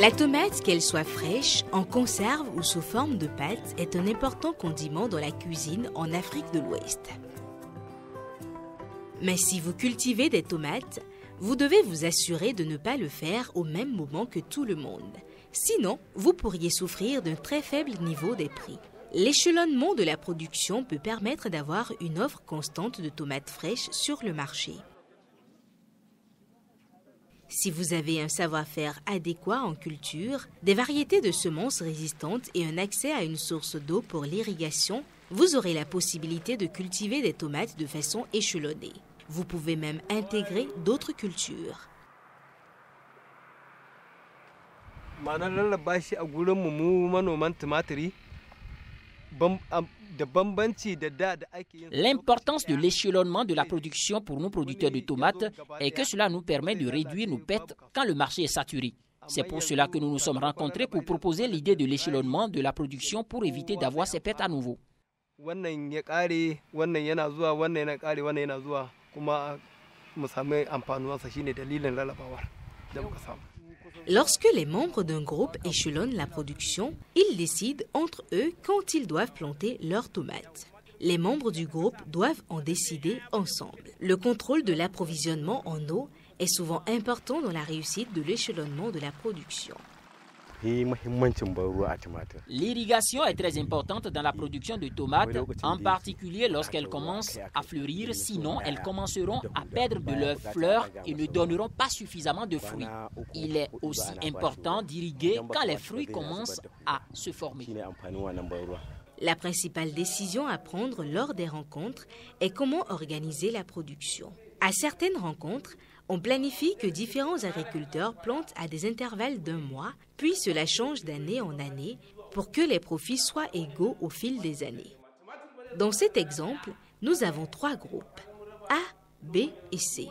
La tomate, qu'elle soit fraîche, en conserve ou sous forme de pâte, est un important condiment dans la cuisine en Afrique de l'Ouest. Mais si vous cultivez des tomates, vous devez vous assurer de ne pas le faire au même moment que tout le monde. Sinon, vous pourriez souffrir d'un très faible niveau des prix. L'échelonnement de la production peut permettre d'avoir une offre constante de tomates fraîches sur le marché. Si vous avez un savoir-faire adéquat en culture, des variétés de semences résistantes et un accès à une source d'eau pour l'irrigation, vous aurez la possibilité de cultiver des tomates de façon échelonnée. Vous pouvez même intégrer d'autres cultures. L'importance de l'échelonnement de la production pour nous producteurs de tomates est que cela nous permet de réduire nos pertes quand le marché est saturé. C'est pour cela que nous nous sommes rencontrés pour proposer l'idée de l'échelonnement de la production pour éviter d'avoir ces pertes à nouveau. Lorsque les membres d'un groupe échelonnent la production, ils décident entre eux quand ils doivent planter leurs tomates. Les membres du groupe doivent en décider ensemble. Le contrôle de l'approvisionnement en eau est souvent important dans la réussite de l'échelonnement de la production. L'irrigation est très importante dans la production de tomates, en particulier lorsqu'elles commencent à fleurir, sinon elles commenceront à perdre de leurs fleurs et ne donneront pas suffisamment de fruits. Il est aussi important d'irriguer quand les fruits commencent à se former. La principale décision à prendre lors des rencontres est comment organiser la production. À certaines rencontres, on planifie que différents agriculteurs plantent à des intervalles d'1 mois, puis cela change d'année en année pour que les profits soient égaux au fil des années. Dans cet exemple, nous avons 3 groupes, A, B et C.